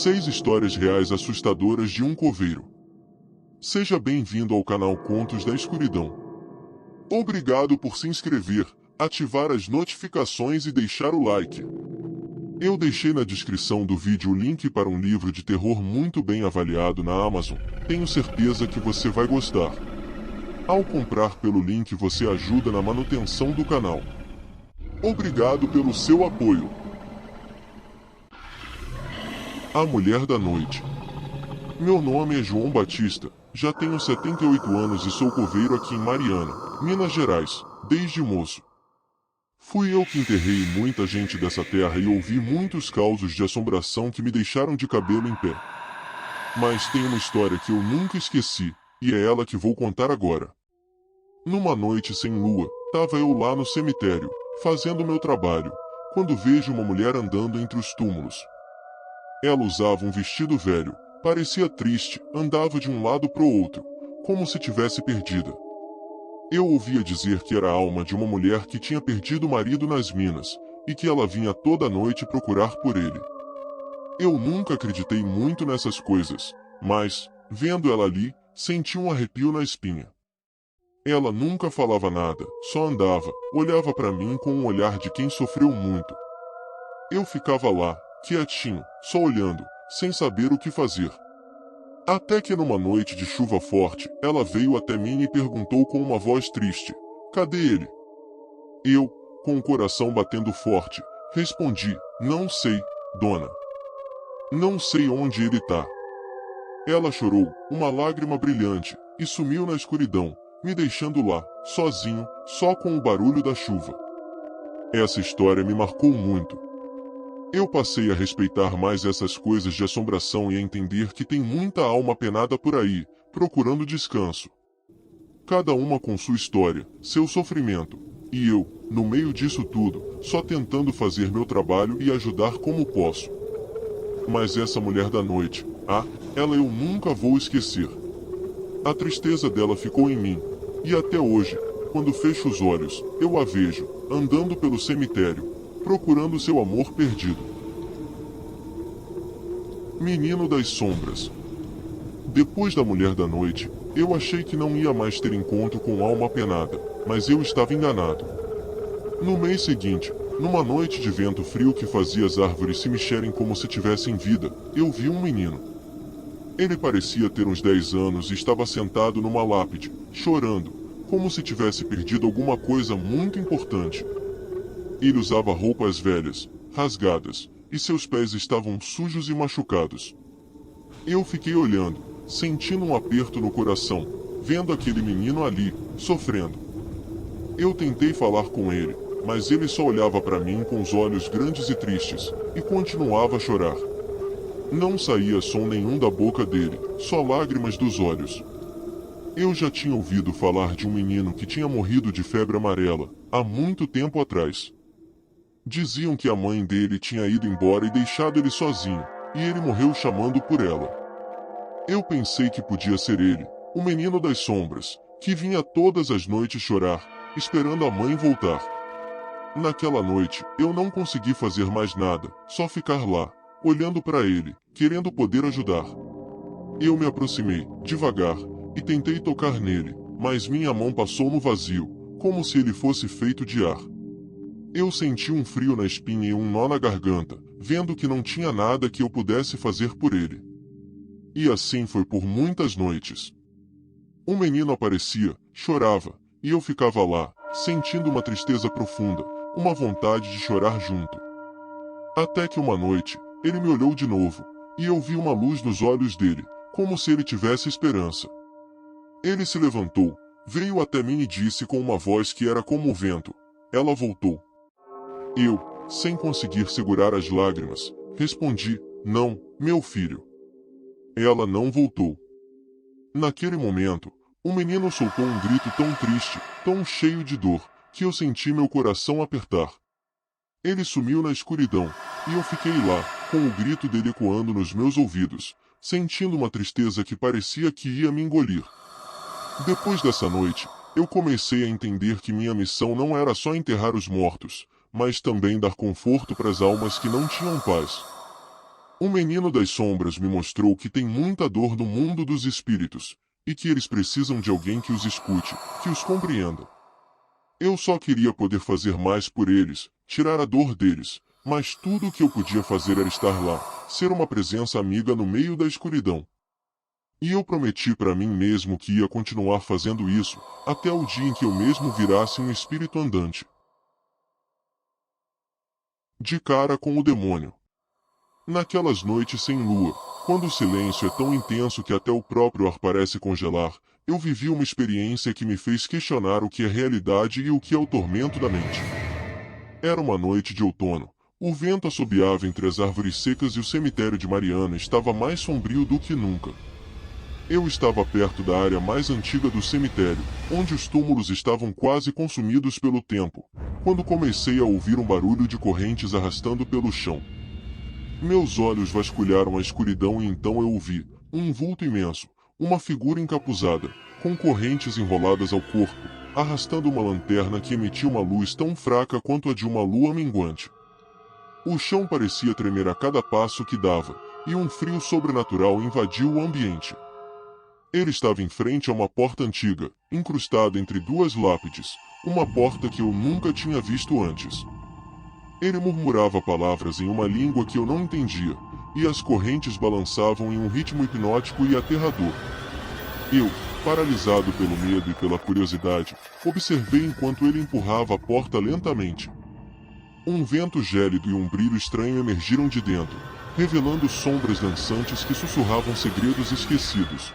6 histórias reais assustadoras de um coveiro. Seja bem-vindo ao canal Contos da Escuridão. Obrigado por se inscrever, ativar as notificações e deixar o like. Eu deixei na descrição do vídeo o link para um livro de terror muito bem avaliado na Amazon. Tenho certeza que você vai gostar. Ao comprar pelo link você ajuda na manutenção do canal. Obrigado pelo seu apoio. A Mulher da Noite. Meu nome é João Batista, já tenho 78 anos e sou coveiro aqui em Mariana, Minas Gerais, desde moço. Fui eu que enterrei muita gente dessa terra e ouvi muitos causos de assombração que me deixaram de cabelo em pé. Mas tem uma história que eu nunca esqueci, e é ela que vou contar agora. Numa noite sem lua, tava eu lá no cemitério, fazendo meu trabalho, quando vejo uma mulher andando entre os túmulos. Ela usava um vestido velho, parecia triste, andava de um lado pro outro, como se tivesse perdida. Eu ouvia dizer que era a alma de uma mulher que tinha perdido o marido nas minas, e que ela vinha toda noite procurar por ele. Eu nunca acreditei muito nessas coisas, mas, vendo ela ali, senti um arrepio na espinha. Ela nunca falava nada, só andava, olhava para mim com um olhar de quem sofreu muito. Eu ficava lá, quietinho, só olhando, sem saber o que fazer. Até que numa noite de chuva forte, ela veio até mim e perguntou com uma voz triste: "Cadê ele?" Eu, com o coração batendo forte, respondi: "Não sei, dona. Não sei onde ele tá." Ela chorou, uma lágrima brilhante, e sumiu na escuridão, me deixando lá, sozinho, só com o barulho da chuva. Essa história me marcou muito. Eu passei a respeitar mais essas coisas de assombração e a entender que tem muita alma penada por aí, procurando descanso. Cada uma com sua história, seu sofrimento, e eu, no meio disso tudo, só tentando fazer meu trabalho e ajudar como posso. Mas essa mulher da noite, ela eu nunca vou esquecer. A tristeza dela ficou em mim, e até hoje, quando fecho os olhos, eu a vejo, andando pelo cemitério, procurando seu amor perdido. Menino das Sombras. Depois da Mulher da Noite, eu achei que não ia mais ter encontro com alma penada, mas eu estava enganado. No mês seguinte, numa noite de vento frio que fazia as árvores se mexerem como se tivessem vida, eu vi um menino. Ele parecia ter uns 10 anos e estava sentado numa lápide, chorando, como se tivesse perdido alguma coisa muito importante. Ele usava roupas velhas, rasgadas, e seus pés estavam sujos e machucados. Eu fiquei olhando, sentindo um aperto no coração, vendo aquele menino ali, sofrendo. Eu tentei falar com ele, mas ele só olhava para mim com os olhos grandes e tristes, e continuava a chorar. Não saía som nenhum da boca dele, só lágrimas dos olhos. Eu já tinha ouvido falar de um menino que tinha morrido de febre amarela, há muito tempo atrás. Diziam que a mãe dele tinha ido embora e deixado ele sozinho, e ele morreu chamando por ela. Eu pensei que podia ser ele, o menino das sombras, que vinha todas as noites chorar, esperando a mãe voltar. Naquela noite, eu não consegui fazer mais nada, só ficar lá, olhando para ele, querendo poder ajudar. Eu me aproximei, devagar, e tentei tocar nele, mas minha mão passou no vazio, como se ele fosse feito de ar. Eu senti um frio na espinha e um nó na garganta, vendo que não tinha nada que eu pudesse fazer por ele. E assim foi por muitas noites. Um menino aparecia, chorava, e eu ficava lá, sentindo uma tristeza profunda, uma vontade de chorar junto. Até que uma noite, ele me olhou de novo, e eu vi uma luz nos olhos dele, como se ele tivesse esperança. Ele se levantou, veio até mim e disse com uma voz que era como o vento: "Ela voltou." Eu, sem conseguir segurar as lágrimas, respondi: "Não, meu filho. Ela não voltou." Naquele momento, o menino soltou um grito tão triste, tão cheio de dor, que eu senti meu coração apertar. Ele sumiu na escuridão, e eu fiquei lá, com o grito dele ecoando nos meus ouvidos, sentindo uma tristeza que parecia que ia me engolir. Depois dessa noite, eu comecei a entender que minha missão não era só enterrar os mortos, mas também dar conforto para as almas que não tinham paz. O menino das sombras me mostrou que tem muita dor no mundo dos espíritos, e que eles precisam de alguém que os escute, que os compreenda. Eu só queria poder fazer mais por eles, tirar a dor deles, mas tudo o que eu podia fazer era estar lá, ser uma presença amiga no meio da escuridão. E eu prometi para mim mesmo que ia continuar fazendo isso, até o dia em que eu mesmo virasse um espírito andante. De cara com o demônio. Naquelas noites sem lua, quando o silêncio é tão intenso que até o próprio ar parece congelar, eu vivi uma experiência que me fez questionar o que é realidade e o que é o tormento da mente. Era uma noite de outono. O vento assobiava entre as árvores secas e o cemitério de Mariana estava mais sombrio do que nunca. Eu estava perto da área mais antiga do cemitério, onde os túmulos estavam quase consumidos pelo tempo, quando comecei a ouvir um barulho de correntes arrastando pelo chão. Meus olhos vasculharam a escuridão e então eu vi um vulto imenso, uma figura encapuzada, com correntes enroladas ao corpo, arrastando uma lanterna que emitia uma luz tão fraca quanto a de uma lua minguante. O chão parecia tremer a cada passo que dava, e um frio sobrenatural invadiu o ambiente. Ele estava em frente a uma porta antiga, incrustada entre duas lápides, uma porta que eu nunca tinha visto antes. Ele murmurava palavras em uma língua que eu não entendia, e as correntes balançavam em um ritmo hipnótico e aterrador. Eu, paralisado pelo medo e pela curiosidade, observei enquanto ele empurrava a porta lentamente. Um vento gélido e um brilho estranho emergiram de dentro, revelando sombras dançantes que sussurravam segredos esquecidos.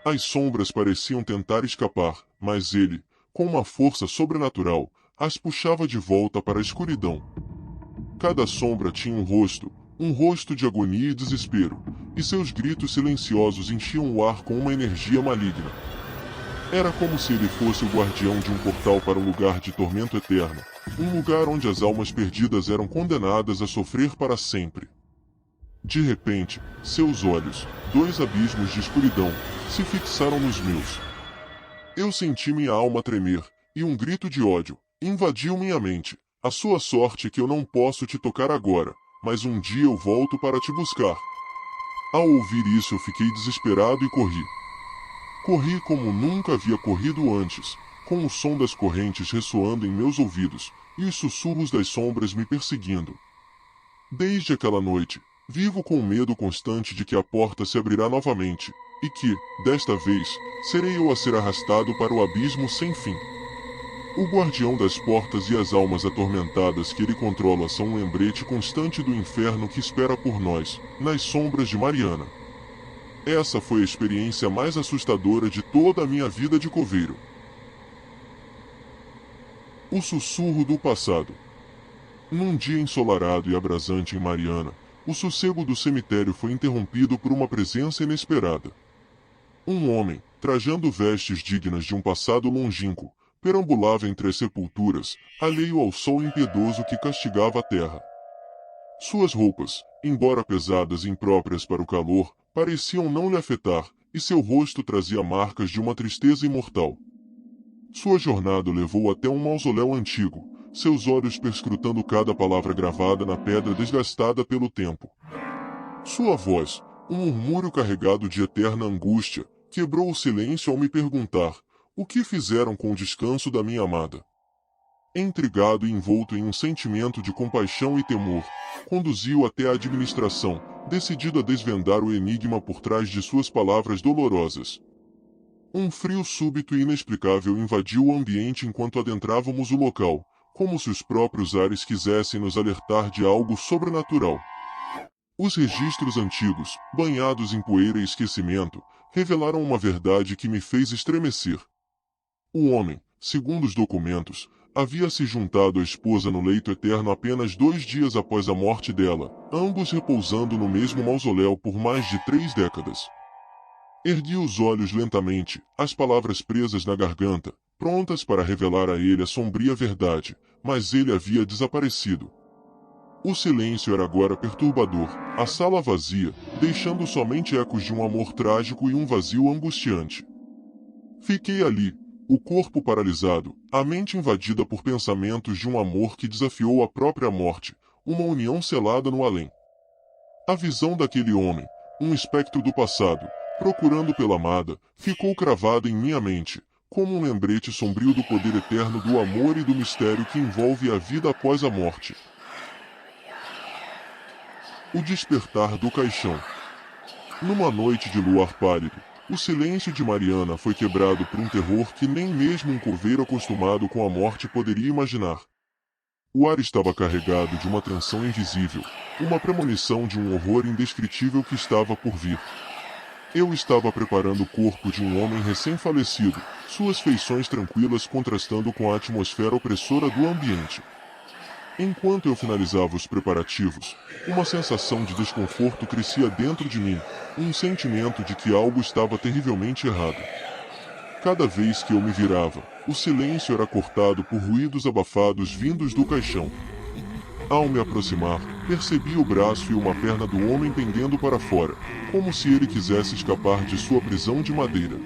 As sombras pareciam tentar escapar, mas ele, com uma força sobrenatural, as puxava de volta para a escuridão. Cada sombra tinha um rosto de agonia e desespero, e seus gritos silenciosos enchiam o ar com uma energia maligna. Era como se ele fosse o guardião de um portal para um lugar de tormento eterno, um lugar onde as almas perdidas eram condenadas a sofrer para sempre. De repente, seus olhos, dois abismos de escuridão, se fixaram nos meus. Eu senti minha alma tremer, e um grito de ódio invadiu minha mente. A sua sorte é que eu não posso te tocar agora, mas um dia eu volto para te buscar. Ao ouvir isso eu fiquei desesperado e corri. Corri como nunca havia corrido antes, com o som das correntes ressoando em meus ouvidos, e os sussurros das sombras me perseguindo. Desde aquela noite, vivo com o medo constante de que a porta se abrirá novamente, e que, desta vez, serei eu a ser arrastado para o abismo sem fim. O guardião das portas e as almas atormentadas que ele controla são um lembrete constante do inferno que espera por nós, nas sombras de Mariana. Essa foi a experiência mais assustadora de toda a minha vida de coveiro. O sussurro do passado. Num dia ensolarado e abrasante em Mariana, o sossego do cemitério foi interrompido por uma presença inesperada. Um homem, trajando vestes dignas de um passado longínquo, perambulava entre as sepulturas, alheio ao sol impiedoso que castigava a terra. Suas roupas, embora pesadas e impróprias para o calor, pareciam não lhe afetar, e seu rosto trazia marcas de uma tristeza imortal. Sua jornada o levou até um mausoléu antigo, seus olhos perscrutando cada palavra gravada na pedra desgastada pelo tempo. Sua voz, um murmúrio carregado de eterna angústia, quebrou o silêncio ao me perguntar: o que fizeram com o descanso da minha amada? Intrigado e envolto em um sentimento de compaixão e temor, conduziu até a administração, decidido a desvendar o enigma por trás de suas palavras dolorosas. Um frio súbito e inexplicável invadiu o ambiente enquanto adentrávamos o local, como se os próprios ares quisessem nos alertar de algo sobrenatural. Os registros antigos, banhados em poeira e esquecimento, revelaram uma verdade que me fez estremecer. O homem, segundo os documentos, havia se juntado à esposa no leito eterno apenas 2 dias após a morte dela, ambos repousando no mesmo mausoléu por mais de 3 décadas. Ergui os olhos lentamente, as palavras presas na garganta, prontas para revelar a ele a sombria verdade, mas ele havia desaparecido. O silêncio era agora perturbador, a sala vazia, deixando somente ecos de um amor trágico e um vazio angustiante. Fiquei ali, o corpo paralisado, a mente invadida por pensamentos de um amor que desafiou a própria morte, uma união selada no além. A visão daquele homem, um espectro do passado, procurando pela amada, ficou cravada em minha mente, como um lembrete sombrio do poder eterno do amor e do mistério que envolve a vida após a morte. O despertar do caixão. Numa noite de luar pálido, o silêncio de Mariana foi quebrado por um terror que nem mesmo um coveiro acostumado com a morte poderia imaginar. O ar estava carregado de uma tensão invisível, uma premonição de um horror indescritível que estava por vir. Eu estava preparando o corpo de um homem recém-falecido, suas feições tranquilas contrastando com a atmosfera opressora do ambiente. Enquanto eu finalizava os preparativos, uma sensação de desconforto crescia dentro de mim, um sentimento de que algo estava terrivelmente errado. Cada vez que eu me virava, o silêncio era cortado por ruídos abafados vindos do caixão. Ao me aproximar, percebi o braço e uma perna do homem pendendo para fora, como se ele quisesse escapar de sua prisão de madeira.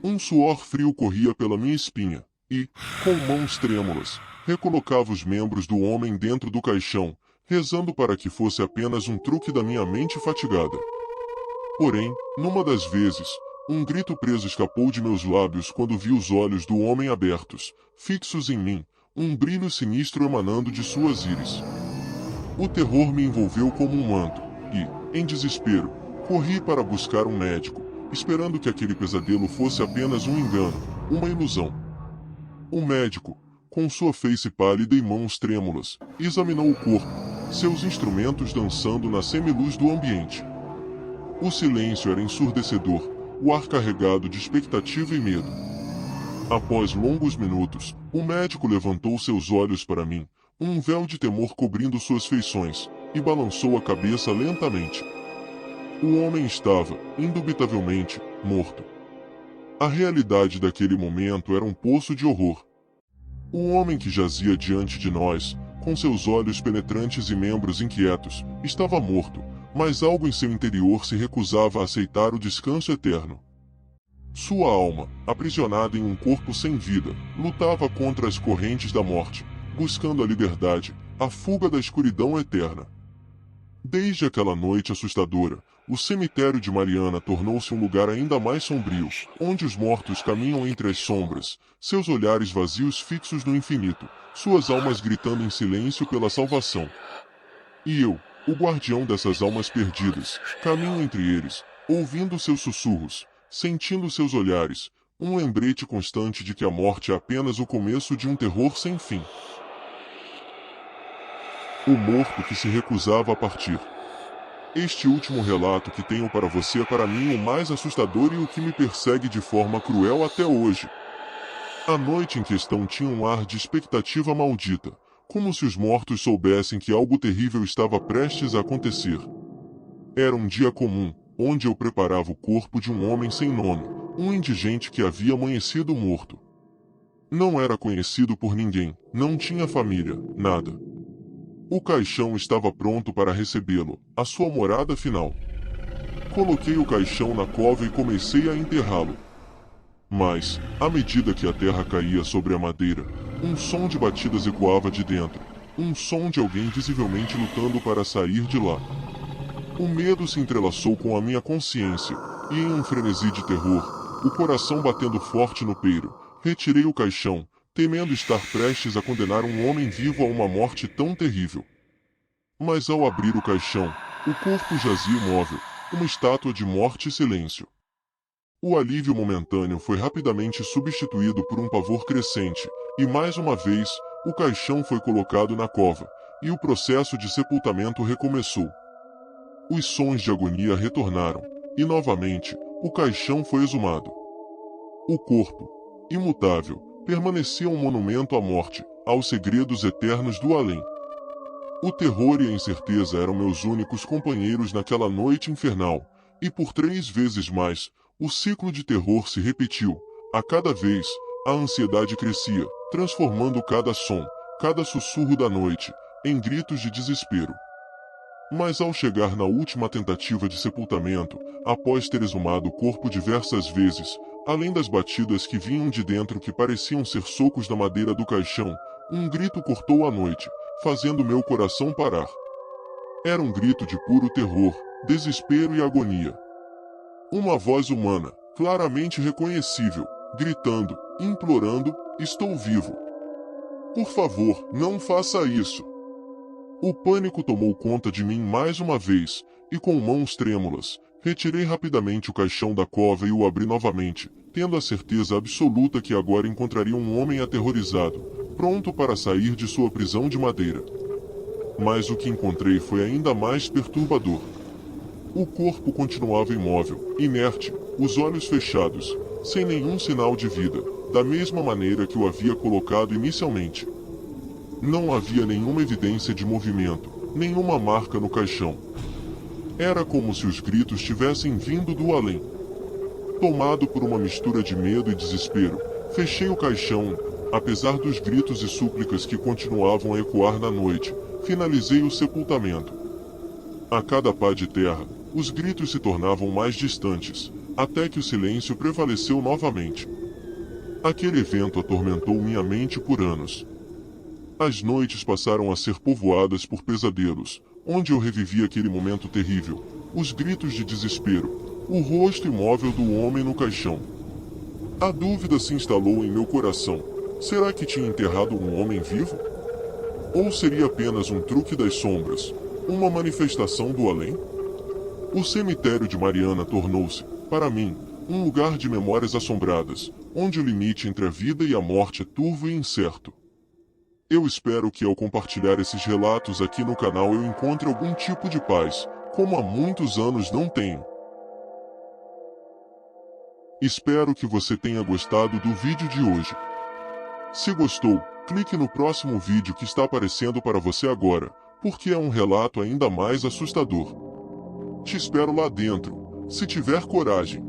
Um suor frio corria pela minha espinha, e, com mãos trêmulas, recolocava os membros do homem dentro do caixão, rezando para que fosse apenas um truque da minha mente fatigada. Porém, numa das vezes, um grito preso escapou de meus lábios quando vi os olhos do homem abertos, fixos em mim, um brilho sinistro emanando de suas íris. O terror me envolveu como um manto, e, em desespero, corri para buscar um médico, esperando que aquele pesadelo fosse apenas um engano, uma ilusão. O médico, com sua face pálida e mãos trêmulas, examinou o corpo, seus instrumentos dançando na semiluz do ambiente. O silêncio era ensurdecedor, o ar carregado de expectativa e medo. Após longos minutos, o médico levantou seus olhos para mim, um véu de temor cobrindo suas feições, e balançou a cabeça lentamente. O homem estava, indubitavelmente, morto. A realidade daquele momento era um poço de horror. O homem que jazia diante de nós, com seus olhos penetrantes e membros inquietos, estava morto, mas algo em seu interior se recusava a aceitar o descanso eterno. Sua alma, aprisionada em um corpo sem vida, lutava contra as correntes da morte, buscando a liberdade, a fuga da escuridão eterna. Desde aquela noite assustadora, o cemitério de Mariana tornou-se um lugar ainda mais sombrio, onde os mortos caminham entre as sombras, seus olhares vazios fixos no infinito, suas almas gritando em silêncio pela salvação. E eu, o guardião dessas almas perdidas, caminho entre eles, ouvindo seus sussurros, sentindo seus olhares, um lembrete constante de que a morte é apenas o começo de um terror sem fim. O morto que se recusava a partir. Este último relato que tenho para você é para mim o mais assustador e o que me persegue de forma cruel até hoje. A noite em questão tinha um ar de expectativa maldita, como se os mortos soubessem que algo terrível estava prestes a acontecer. Era um dia comum, onde eu preparava o corpo de um homem sem nome, um indigente que havia amanhecido morto. Não era conhecido por ninguém, não tinha família, nada. O caixão estava pronto para recebê-lo, a sua morada final. Coloquei o caixão na cova e comecei a enterrá-lo. Mas, à medida que a terra caía sobre a madeira, um som de batidas ecoava de dentro, um som de alguém visivelmente lutando para sair de lá. O medo se entrelaçou com a minha consciência, e em um frenesi de terror, o coração batendo forte no peito, retirei o caixão, temendo estar prestes a condenar um homem vivo a uma morte tão terrível. Mas ao abrir o caixão, o corpo jazia imóvel, uma estátua de morte e silêncio. O alívio momentâneo foi rapidamente substituído por um pavor crescente, e mais uma vez, o caixão foi colocado na cova, e o processo de sepultamento recomeçou. Os sons de agonia retornaram, e novamente, o caixão foi exumado. O corpo, imutável, permanecia um monumento à morte, aos segredos eternos do além. O terror e a incerteza eram meus únicos companheiros naquela noite infernal, e por 3 vezes mais, o ciclo de terror se repetiu. A cada vez, a ansiedade crescia, transformando cada som, cada sussurro da noite, em gritos de desespero. Mas ao chegar na última tentativa de sepultamento, após ter exumado o corpo diversas vezes, além das batidas que vinham de dentro que pareciam ser socos da madeira do caixão, um grito cortou a noite, fazendo meu coração parar. Era um grito de puro terror, desespero e agonia. Uma voz humana, claramente reconhecível, gritando, implorando: estou vivo. Por favor, não faça isso. O pânico tomou conta de mim mais uma vez, e com mãos trêmulas, retirei rapidamente o caixão da cova e o abri novamente, tendo a certeza absoluta que agora encontraria um homem aterrorizado, pronto para sair de sua prisão de madeira. Mas o que encontrei foi ainda mais perturbador. O corpo continuava imóvel, inerte, os olhos fechados, sem nenhum sinal de vida, da mesma maneira que o havia colocado inicialmente. Não havia nenhuma evidência de movimento, nenhuma marca no caixão. Era como se os gritos tivessem vindo do além. Tomado por uma mistura de medo e desespero, fechei o caixão. Apesar dos gritos e súplicas que continuavam a ecoar na noite, finalizei o sepultamento. A cada pá de terra, os gritos se tornavam mais distantes, até que o silêncio prevaleceu novamente. Aquele evento atormentou minha mente por anos. As noites passaram a ser povoadas por pesadelos, onde eu revivia aquele momento terrível, os gritos de desespero, o rosto imóvel do homem no caixão. A dúvida se instalou em meu coração: será que tinha enterrado um homem vivo? Ou seria apenas um truque das sombras, uma manifestação do além? O cemitério de Mariana tornou-se, para mim, um lugar de memórias assombradas, onde o limite entre a vida e a morte é turvo e incerto. Eu espero que ao compartilhar esses relatos aqui no canal eu encontre algum tipo de paz, como há muitos anos não tenho. Espero que você tenha gostado do vídeo de hoje. Se gostou, clique no próximo vídeo que está aparecendo para você agora, porque é um relato ainda mais assustador. Te espero lá dentro, se tiver coragem.